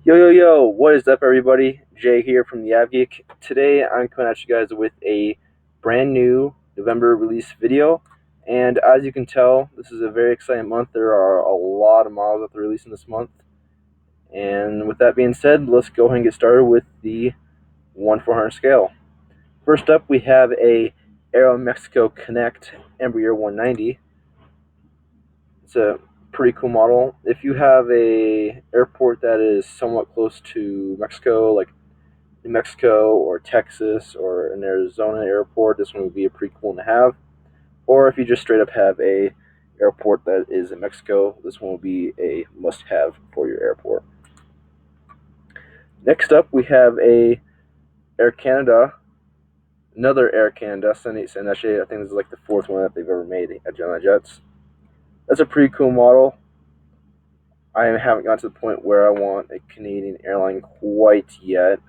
Yo, what is up, everybody? Jay here from the AvGeek. Today, I'm coming at you guys with a brand new November release video. And as you can tell, this is a very exciting month. There are a lot of models that they're releasing this month. And with that being said, let's go ahead and get started with the 1/400 scale. First up, we have a Aero Mexico Connect Embraer 190. It's a pretty cool model. If you have a airport that is somewhat close to Mexico, like New Mexico or Texas or an Arizona airport, this one would be a pretty cool one to have. Or if you just straight up have a airport that is in Mexico, this one will be a must-have for your airport. Next up, we have a Air Canada, another Air Canada 787. Actually, I think this is like the fourth one that they've ever made at Gemini Jets. That's a pretty cool model. I haven't gotten to the point where I want a Canadian airline quite yet,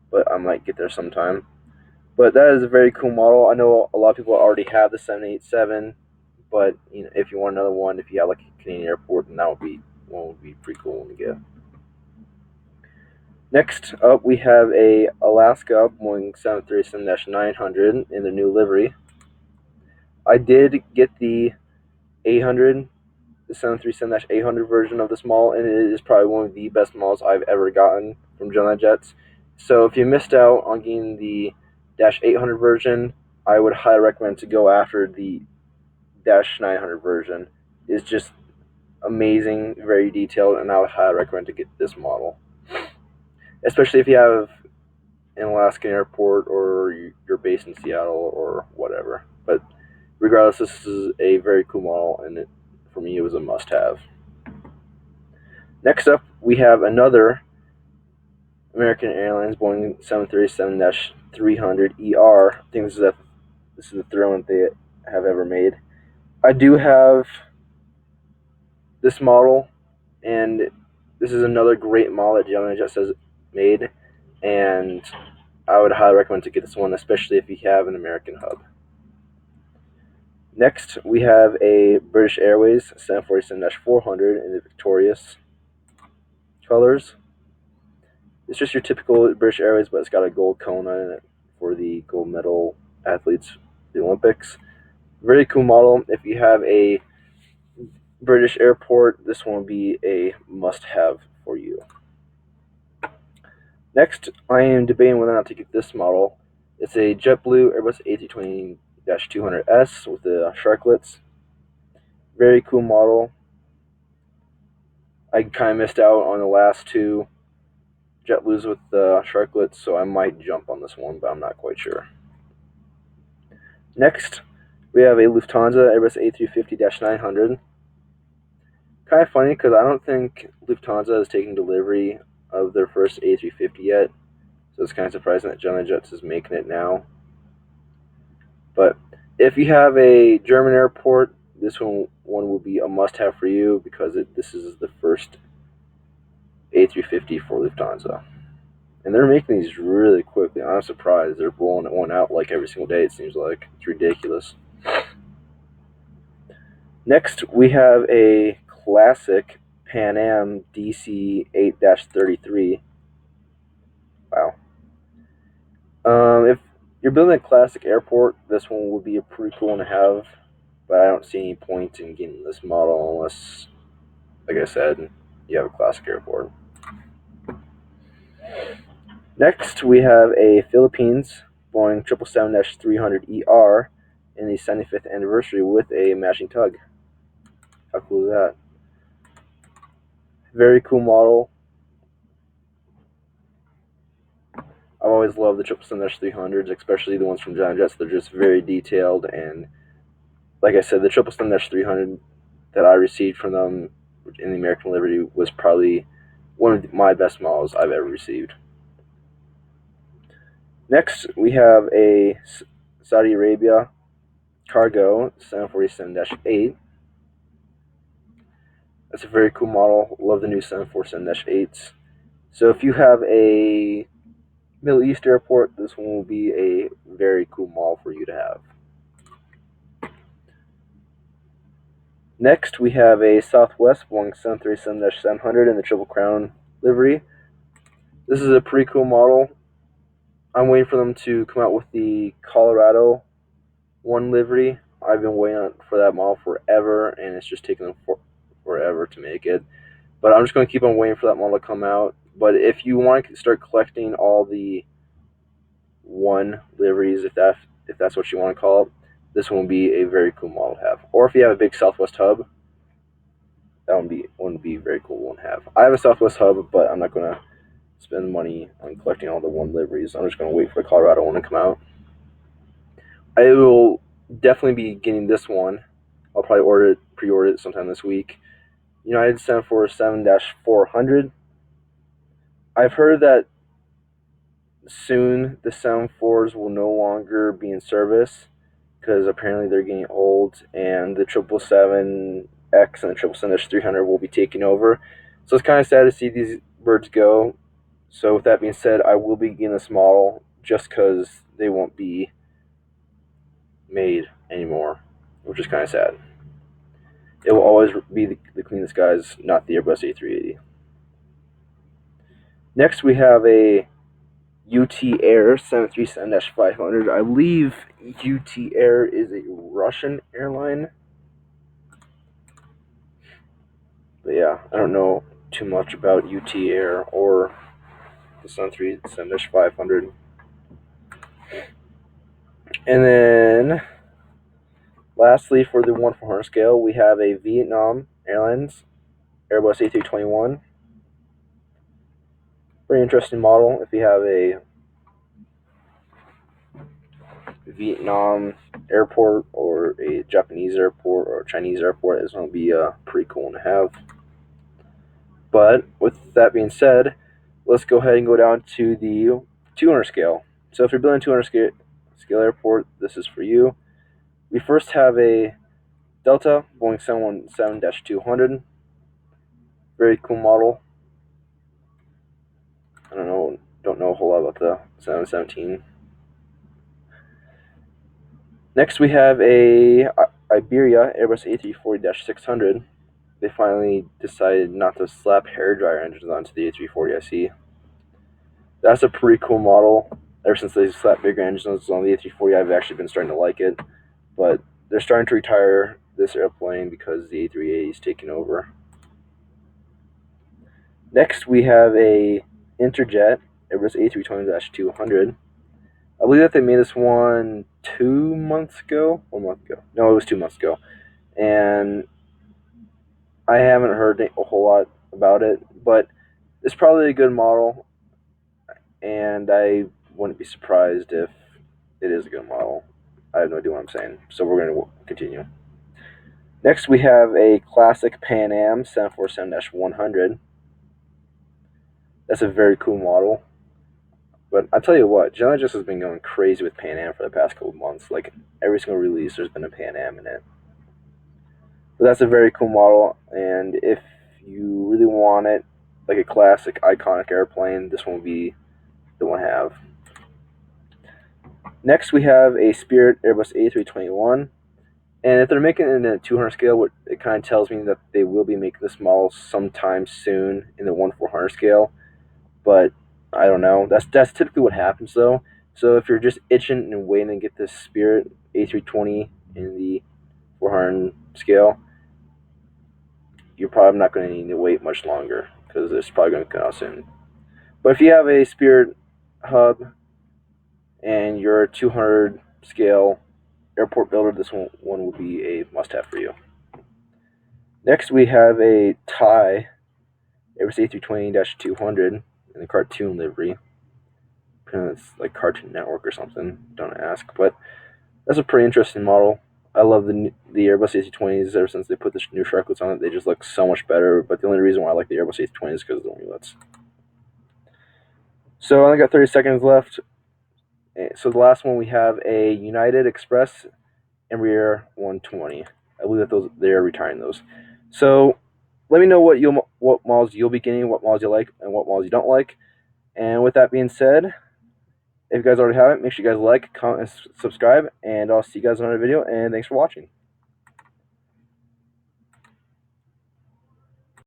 but I might get there sometime. But that is a very cool model. I know a lot of people already have the 787, but if you want another one, if you have like a Canadian airport, then that would be pretty cool one to get. Next up, we have a Alaska Boeing 737-900 in the new livery. I did get the 800, the 737-800 version of this model, and it is probably one of the best models I've ever gotten from Gemini Jets. So if you missed out on getting the Dash 800 version, I would highly recommend to go after the Dash 900 version. It's just amazing, very detailed, and I would highly recommend to get this model, especially if you have an Alaskan airport or you're based in Seattle or whatever. But regardless, this is a very cool model, and for me, it was a must-have. Next up, we have another American Airlines Boeing 737-300ER. I think this is the third one they have ever made. I do have this model, and this is another great model that Gemini Jets has made, and I would highly recommend to get this one, especially if you have an American hub. Next, we have a British Airways 747-400 in the Victorious colors. It's just your typical British Airways, but it's got a gold cone on it for the gold medal athletes, the Olympics. Very cool model. If you have a British airport, this one will be a must-have for you. Next, I am debating whether or not to get this model. It's a JetBlue Airbus A320-200S with the sharklets. Very cool model. I kind of missed out on the last two JetBlues with the sharklets, so I might jump on this one, but I'm not quite sure. Next, we have a Lufthansa Airbus A350-900. Kind of funny because I don't think Lufthansa is taking delivery of their first A350 yet, so it's kind of surprising that Gemini Jets is making it now. But if you have a German airport, this one will be a must-have for you because this is the first A350 for Lufthansa. And they're making these really quickly. I'm surprised. They're rolling one out like every single day, it seems like. It's ridiculous. Next, we have a classic Pan Am DC-8-33. Wow. If you're building a classic airport, this one would be a pretty cool one to have, but I don't see any point in getting this model unless, like I said, you have a classic airport. Next, we have a Philippines Boeing 777-300ER in the 75th anniversary with a matching tug. How cool is that? Very cool model. I've always loved the 777-300s, especially the ones from Gemini Jets. They're just very detailed, and like I said, the 777-300 that I received from them in the American Liberty was probably one of my best models I've ever received. Next, we have a Saudi Arabia Cargo 747-8. That's a very cool model. Love the new 747-8s. So if you have a Middle East airport, this one will be a very cool model for you to have. Next, we have a Southwest Boeing 737-700 in the Triple Crown livery. This is a pretty cool model. I'm waiting for them to come out with the Colorado 1 livery. I've been waiting for that model forever, and it's just taking them forever to make it. But I'm just going to keep on waiting for that model to come out. But if you want to start collecting all the 1 liveries, if that's what you want to call it, this one would be a very cool model to have. Or if you have a big Southwest hub, that would be a very cool one to have. I have a Southwest hub, but I'm not going to spend money on collecting all the 1 liveries. I'm just going to wait for the Colorado one to come out. I will definitely be getting this one. I'll probably pre-order it sometime this week. United 747-400. I've heard that soon the 74s will no longer be in service because apparently they're getting old, and the 777X and the 777-300 will be taking over. So it's kind of sad to see these birds go. So with that being said, I will be getting this model just because they won't be made anymore, which is kind of sad. It will always be the clean skies, not the Airbus A380. Next, we have a UT Air 737-500. I believe UT Air is a Russian airline. But yeah, I don't know too much about UT Air or the 737-500. And then, lastly, for the 1-400 scale, we have a Vietnam Airlines Airbus A321. Very interesting model. If you have a Vietnam airport or a Japanese airport or a Chinese airport, it's going to be pretty cool to have. But with that being said, let's go ahead and go down to the 200 scale. So if you're building a 200 scale airport, this is for you. We first have a Delta Boeing 717-200. Very cool model. I don't know a whole lot about the 717. Next we have a Iberia Airbus A340-600. They finally decided not to slap hairdryer engines onto the A340 I see. That's a pretty cool model. Ever since they slapped bigger engines on the A340, I've actually been starting to like it. But they're starting to retire this airplane because the A380 is taking over. Next, we have a Interjet Airbus A320-200. I believe that they made this one 2 months ago. 1 month ago. No, it was 2 months ago. And I haven't heard a whole lot about it, but it's probably a good model, and I wouldn't be surprised if it is a good model. I have no idea what I'm saying, so we're going to continue. Next, we have a classic Pan Am 747-100. That's a very cool model. But I'll tell you what, Gemini just has been going crazy with Pan Am for the past couple of months. Like, every single release, there's been a Pan Am in it. But that's a very cool model, and if you really want it, like a classic, iconic airplane, this one will be the one to have. Next, we have a Spirit Airbus A321. And if they're making it in a 200 scale, it kind of tells me that they will be making this model sometime soon in the 1-400 scale. But I don't know. That's typically what happens, though. So if you're just itching and waiting to get this Spirit A320 in the 400 scale, you're probably not going to need to wait much longer because it's probably going to come out soon. But if you have a Spirit hub and you're a 200 scale airport builder, this one will be a must-have for you. Next, we have a Thai Airbus A320-200 in the cartoon livery. It's like Cartoon Network or something. Don't ask, but that's a pretty interesting model. I love the Airbus A320s ever since they put the new sharklets on it. They just look so much better. But the only reason why I like the Airbus A320 is because of the winglets. So I only got 30 seconds left. So the last one, we have a United Express Embraer 120. I believe that they are retiring those. So let me know what models you'll be getting, what models you like, and what models you don't like. And with that being said, if you guys already have it, make sure you guys like, comment, and subscribe, and I'll see you guys in another video, and thanks for watching.